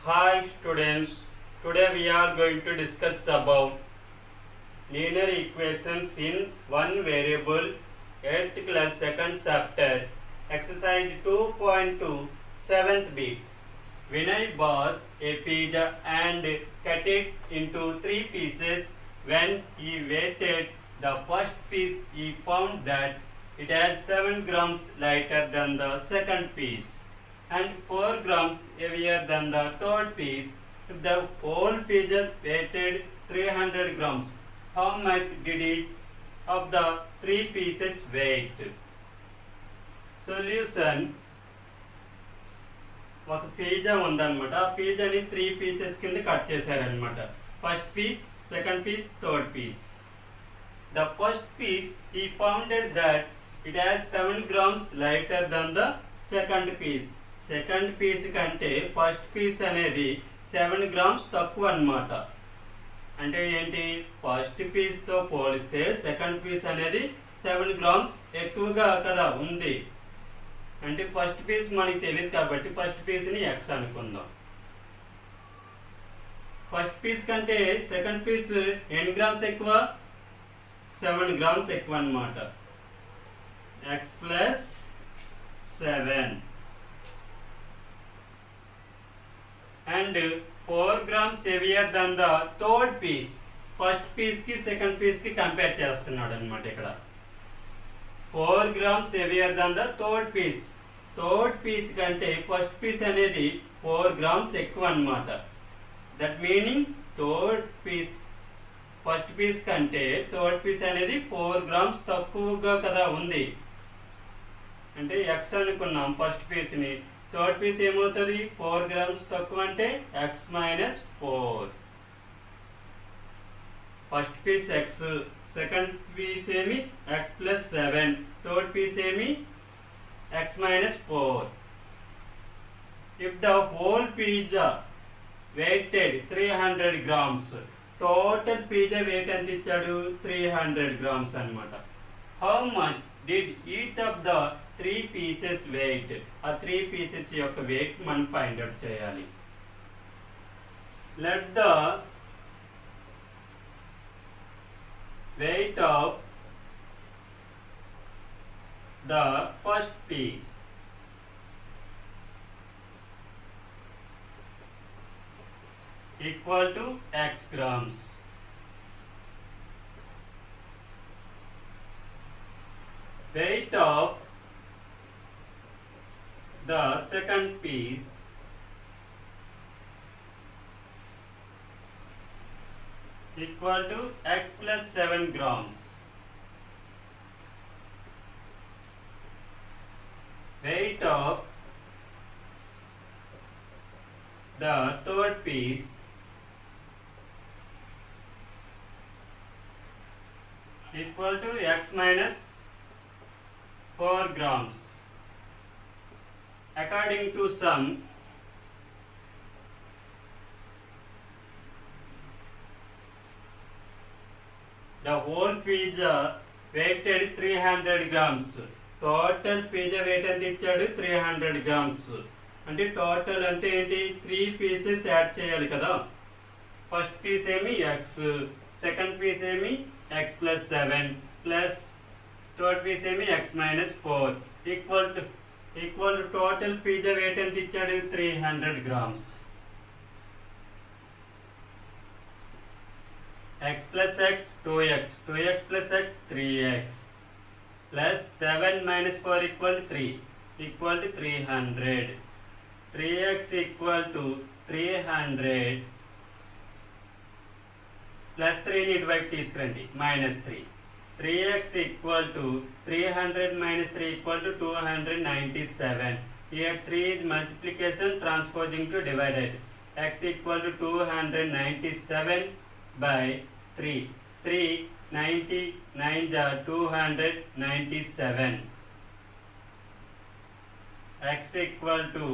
Hi students, today we are going to discuss about linear equations in one variable 8th class 2nd chapter exercise 2.2 7th bit. Vinay bought a pizza and cut it into 3 pieces. When he weighted the first piece, he found that it has 7 grams lighter than the second piece and 4 grams heavier than the third piece. If the whole pizza weighted 300 grams, how much did each of the 3 pieces weight? Solution. ఒక pizza ఉందన్నమాట. ఆ పిజ్జాని 3 pieces కింద cut చేశారనమాట. First piece, second piece, third piece. The first piece he found that it has 7 grams lighter than the second piece. Second piece కంటే first piece అనేది 7 grams తక్కువ అన్నమాట. అంటే ఏంటి, ఫస్ట్ పీస్తో పోలిస్తే సెకండ్ పీస్ అనేది 7 grams ఎక్కువగా కదా ఉంది. అంటే ఫస్ట్ పీస్ మనకి తెలియదు కాబట్టి ఫస్ట్ పీస్ని ఎక్స్ అనుకుందాం. ఫస్ట్ పీస్ కంటే సెకండ్ పీస్ ఎన్ని గ్రామ్స్ ఎక్కువ? 7 grams ఎక్కువ అన్నమాట. X plus 7 and 4 grams heavier than the third piece. First పీస్కి సెకండ్ పీస్కి కంపేర్ చేస్తున్నాడు అనమాట ఇక్కడ. 4 grams heavier than the third piece. Third piece కంటే ఫస్ట్ పీస్ అనేది 4 grams ఎక్కువ అన్నమాట. That meaning third piece first piece కంటే థర్డ్ పీస్ అనేది 4 grams తక్కువగా కదా ఉంది. అంటే ఎక్స్ అనుకున్నాం ఫస్ట్ పీస్ని. థర్డ్ పీస్ ఏమవుతుంది? 4 grams తక్కువ అంటే x minus 4. First piece x, second piece ఏమి ఎక్స్ ప్లస్ 7, థర్డ్ పీస్ ఏమి x minus 4. If the whole pizza weighted 300 grams, total pizza weight ఎంత ఇచ్చాడు? 300 grams అనమాట. How much did each of the 3 pieces weight? ఆ 3 pieces యొక్క weight మనం find out చేయాలి. Let the weight of the first piece equal to x grams. Weight of the second piece equal to x plus 7 grams. Weight of the third piece equal to x minus 4 grams. According to some, the whole pizza weighted 300 grams. Total pizza weight ఎంత ఇచ్చాడు? 300 grams. అంటే total అంటే ఏంటి? 3 pieces add చేయాలి కదా. First piece ఏమి x, second piece ఏమి x plus 7 plus third piece ఏమి x minus 4 equal to total pizza weight ఎంత ఇచ్చాడు? 300 grams. x plus x 2x, 2x plus x 3x plus 7 minus 4 equal to 3 equal to 300. 3x equal to 300 plus 3 ని ఇటువైపు తీసుకురండి minus 3. 3x equal to 300 minus 3 equal to 297. Here 3 is multiplication, transposing to divided. X equal to 297 by 3. 399 the 297. X equal to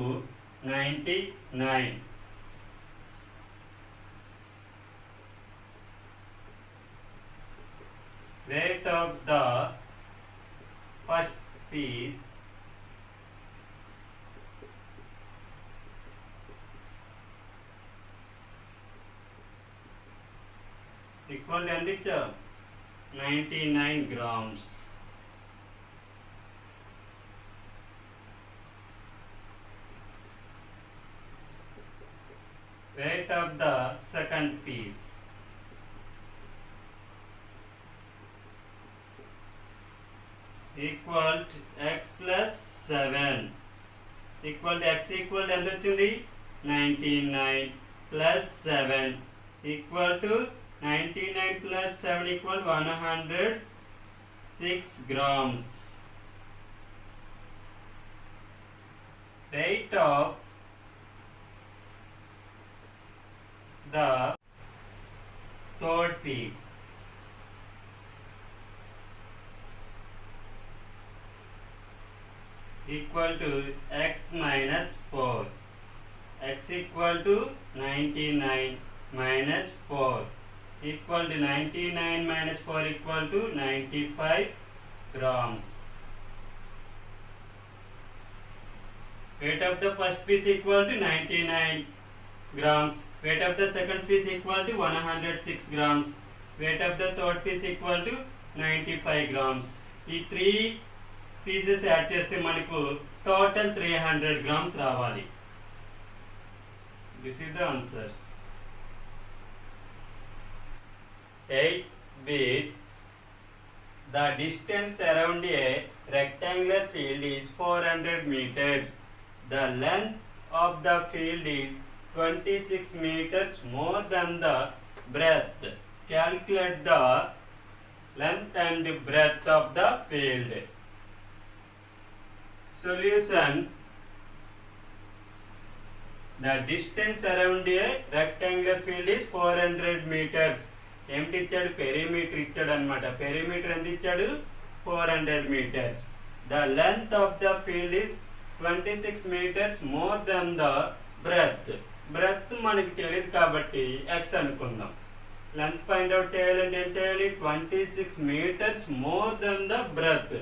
99. Weight of the first piece equal ఎంత ఇచ్చావు 99 grams. Weight of the second piece equal to x plus 7 equal to x equal to ఎంత వచ్చింది 99 plus 7 equal to 99 plus 7 equal to 106 grams. Weight of the third piece equal to x minus 4. X equal to 99 minus 4 equal to 99 minus 4 equal to 95 grams. Weight of the first piece equal to 99 grams. Weight of the second piece equal to 106 grams. Weight of the third piece equal to 95 grams. ఈ 3 pieces add చేస్తే మనకు total 300 grams రావాలి. This is the answers. 8-bit. The distance around a rectangular field is 400 meters. The length of the field is 26 meters more than the breadth. Calculate the length and breadth of the field. Solution. The distance around a rectangular field is 400 meters. ఏమిటి ఇచ్చాడు perimeter ఇచ్చాడు అనమాట. Perimeter ఎంత ఇచ్చాడు 400 meters. The length of the field is 26 meters more than the breadth. Breadth మనకి తెలియదు కాబట్టి X అనుకుందాం. లెంత్ ఫైండ్ అవుట్ చేయాలంటే ఏం చేయాలి 26 meters more than the breadth.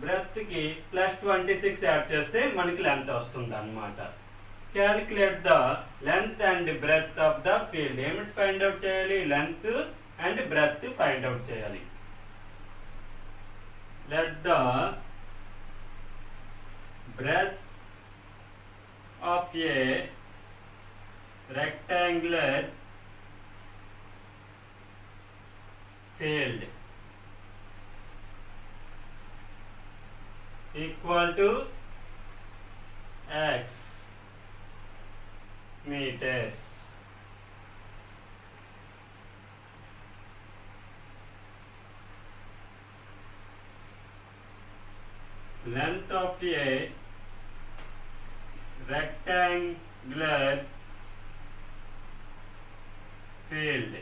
బ్రెత్కి ప్లస్ 26 యాడ్ చేస్తే మనకి లెంత్ వస్తుంది అన్నమాట. Calculate the length and breadth of the field. ఏమిటి ఫైండ్ అవుట్ చేయాలి length and breadth find out చేయాలి. Let the breadth of a rectangular field equal to x meters. Length of a rectangular field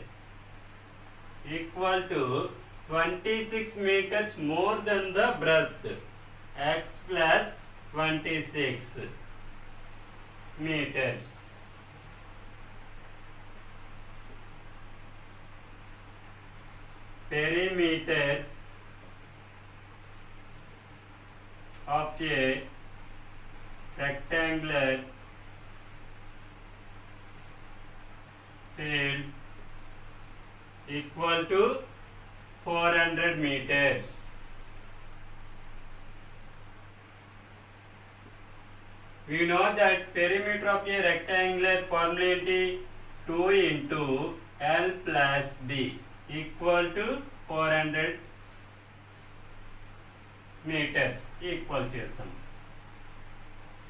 equal to 26 meters more than the breadth. X plus 26 meters. Perimeter of a rectangular field equal to 400 meters. We know that perimeter of a rectangular formula 2 into L plus B equal to 400 meters. Equal చేస్తాం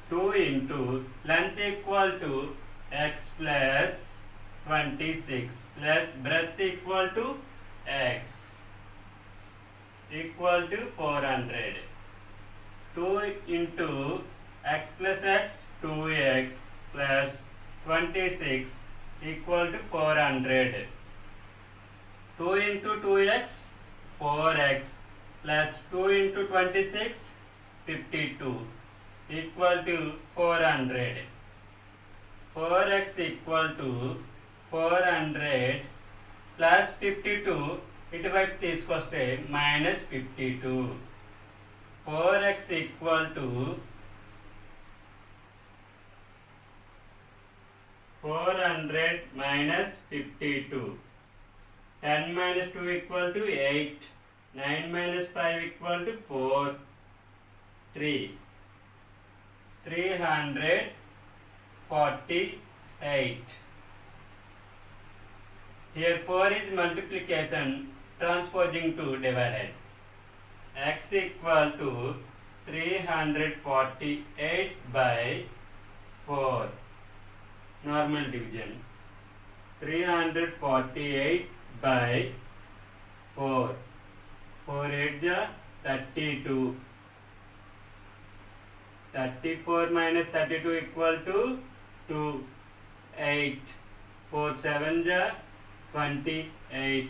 2 into length equal to x plus 26 plus breadth equal to x equal to 400. 2 into x plus x 2x plus 26 equal to 400. 2 into 2x 4x plus 2 into 26 52 equal to 400. 4x equal to 400 plus 52 ఇటువైపు తీసుకొస్తే minus 52. 4x equal to 400 minus 52. 10 minus 2 equal to 8. 9 minus 5 equal to 4. 3. 348. Here 4 is multiplication, transposing to divided. X equal to 348 by 4. Normal division. 348 by 4. 4 8 ja 32. 34 minus 32 equal to 2. 8. 4 7 ja 28.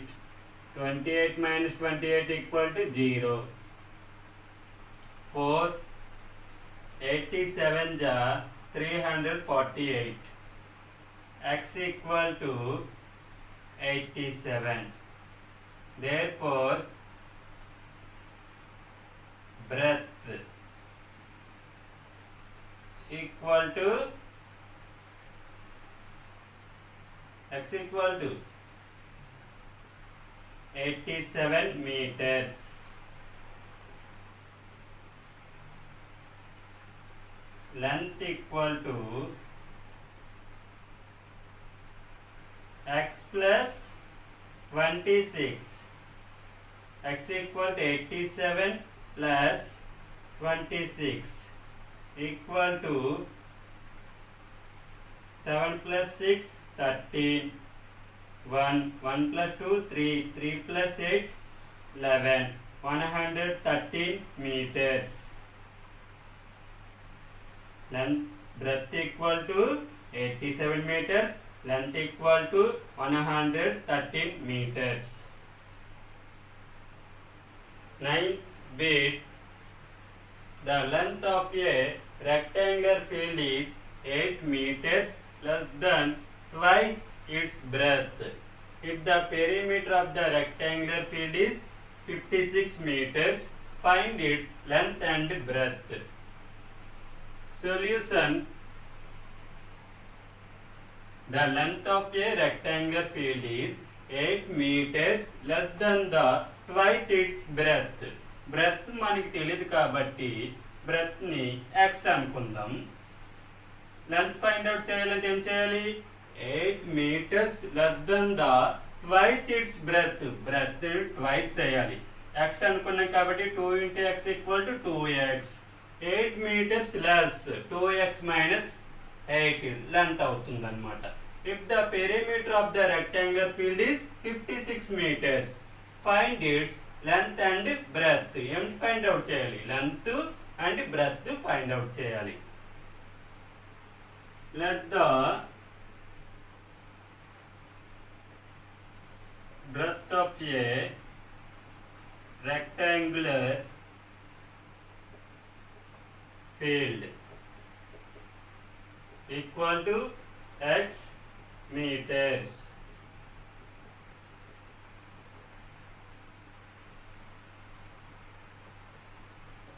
28 minus 28 equal to 0. 4 87 ja 348. X equal to 87. Therefore, breadth equal to X equal to 87 meters. Length equal to X plus 26. X equal to 87 plus 26 equal to 7 plus 6 13. 1 plus 2 3. 3 plus 8 11. 113 meters. Length breadth equal to 87 meters. Length equal to 113 meters. 9 bit. The length of a rectangular field is 8 meters less than twice its breadth. If the perimeter of the rectangular field is 56 meters, find its length and breadth. Solution. The length of a rectangular field is 8 meters less than the twice its breadth. Breadth మనకి తెలియదు కాబట్టి breadth ని x అనుకుందాం. Length find out చేయాలంటే ఏం చేయాలి? 8 meters less than the twice its breadth. breadth twice చేయాలి. x అనుకున్నాం కాబట్టి 2 into x equal to 2x. 8 meters less 2x minus 8 length అవుతుంది అన్నమాట. If the perimeter of the rectangular field is 56 meters, find its length and breadth. ఏం find out చేయాలి? Length and breadth find out చేయాలి. Let the breadth of a rectangular field equal to x meters.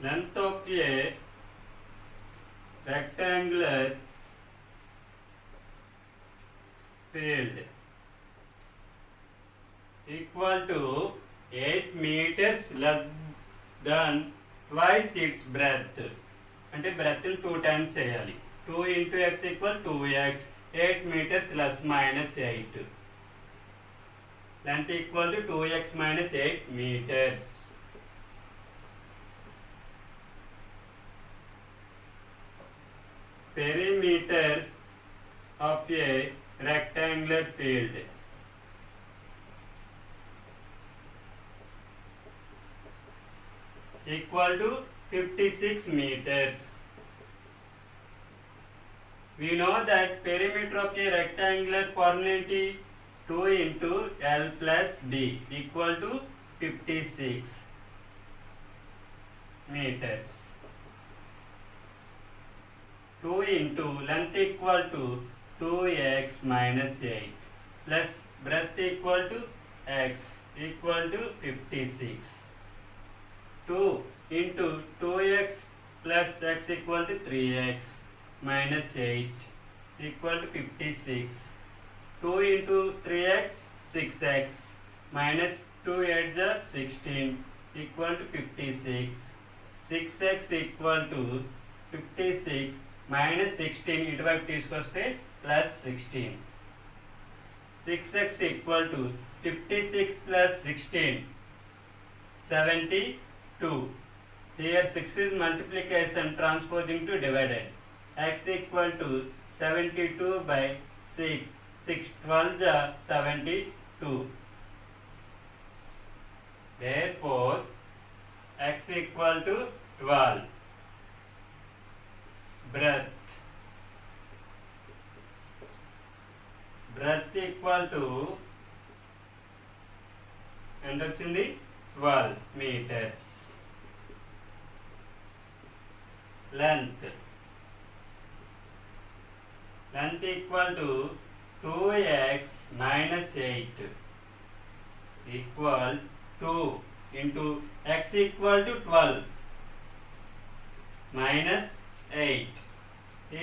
Length of a rectangular field equal to 8 meters less than twice its breadth. అంటే breadth 2 times చేయాలి. 2 into x equal 2x. 8 meters less minus 8. Length equal to 2x minus 8 meters. Perimeter of a rectangular field equal to 56 meters. We know that perimeter of a rectangular formula 2 into L plus B equal to 56 meters. 2 into length equal to 2x minus 8 plus breadth equal to x equal to 56. 2 into 2x plus x equal to 3x minus 8 equal to 56. 2 into 3x 6x minus 2 8 the 16 equal to 56. 6x equal to 56 minus 16 ఇటువైపు తీసుకొస్తే plus 16. 6x equal to 56 plus 16 72. Here 6 is multiplication transposing to divided. X equal to 72 by 6. 6 12 the 72. Therefore x equal to 12. Breadth equal to ఎంత వచ్చింది 12 meters. Length equal to 2x minus 8 equal 2 into x equal to 12 minus 8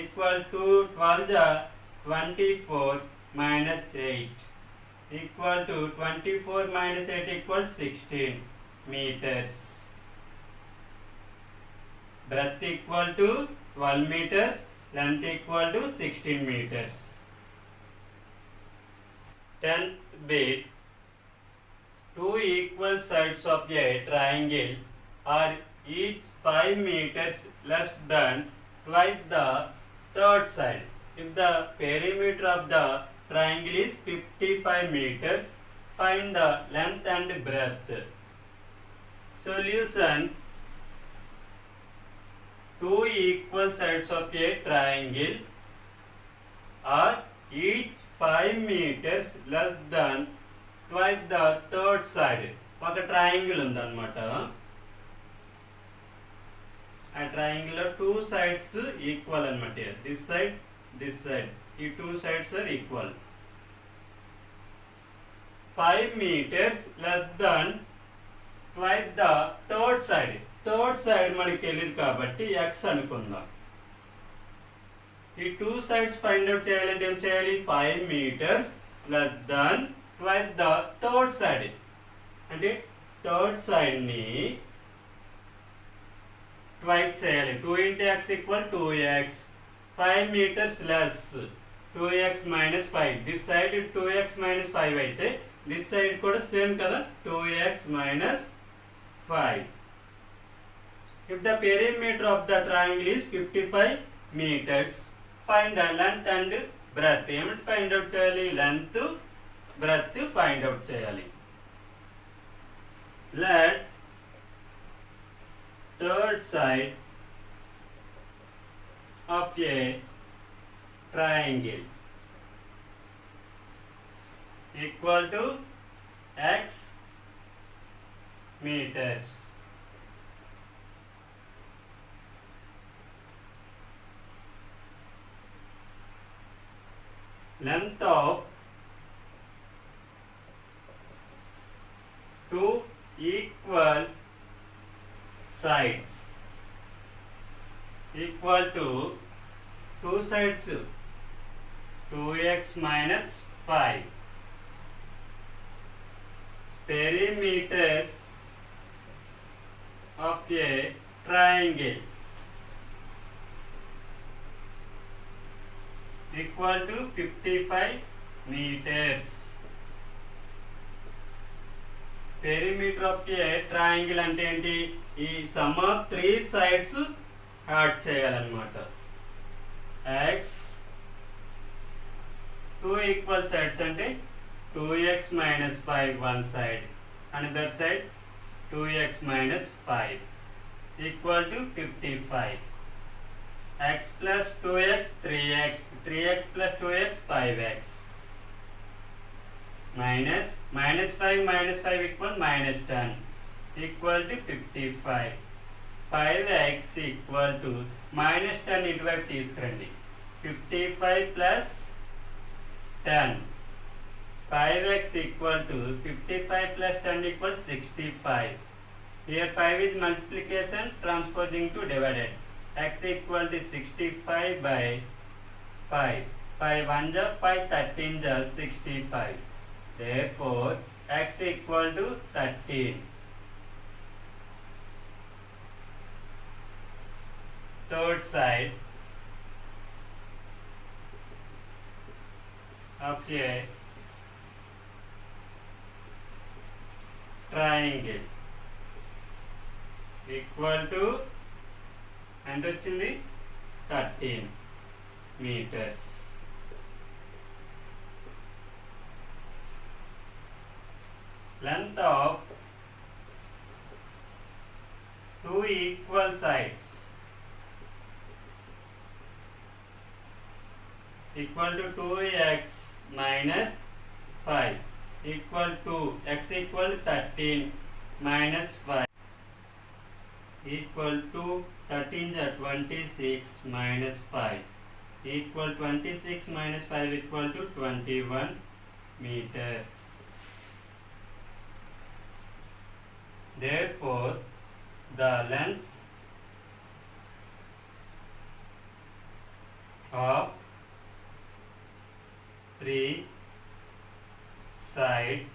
equal to 12 the 24 minus 8 equal to 24 minus 8 equal 16 meters. Breadth equal to 12 meters, length equal to 16 meters. 10th bit. Two equal sides of a triangle are each 5 meters less than twice the third side. If the perimeter of the triangle is 55 meters, find the length and breadth. Solution. Two equal sides of a triangle are each 5 meters less than twice the third side. ఒక triangle ఉందన్నమాట. ఆ triangle లో two sides equal అన్నమాట. This side ఈ two sides are equal. 5 meters less than twice the third side. Third side మనకి తెలియదు కాబట్టి x అనుకుందాం. ఈ టూ సైడ్స్ ఫైండ్ అవుట్ చేయాలంటే ఏం చేయాలి? 5 meters less than twice the third side. అంటే థర్డ్ సైడ్ ని ట్వైస్ చేయాలి. 2 into x equal 2x. 5 meters less 2x minus 5. This side 2x minus 5 అయితే దిస్ సైడ్ కూడా సేమ్ కదా, 2x minus 5. If the perimeter of the triangle is 55 meters, find the length and breadth. ఏమిటి find out చేయాలి? Length breadth find out చేయాలి. Let third side of a triangle equal to x meters. Length of two equal sides equal to two sides 2x minus 5. Perimeter of a triangle equal to 55 meters. Perimeter of a triangle అంటే ఏంటి? ఈ some of 3 sides add చేయాలన్నమాట. x 2 equal sides అంటే 2x minus 5 one side, another side 2x minus 5 equal to 55. x plus 2x 3x, 3x plus 2x 5x, minus 5 equal minus 10 equal to 55. 5x equal to minus 10 ఇటువైపు తీసుకురండి. 55 plus 10. 5x equal to 55 plus 10 equal 65. Here 5 is multiplication transposing to divided. X equal to 65 by 5. 5 1 ja 5 13 ja 65. Therefore x equal to 13. Third side of a triangle equal to ఎంత వచ్చింది 13 meters. Length of two equal sides equal to 2x minus 5 equal to x equal 13 minus 5 equal to 13 is 26 minus 5 equal 26 minus 5 equal to 21 meters. Therefore, the length of three sides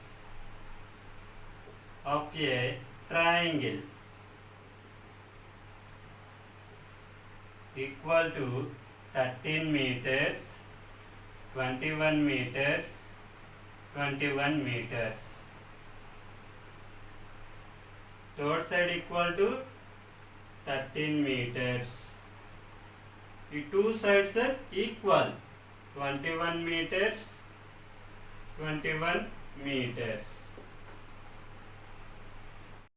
of a triangle equal to 13 meters, 21 meters, 21 meters. Third side equal to 13 meters. The two sides are equal, 21 meters, 21 meters.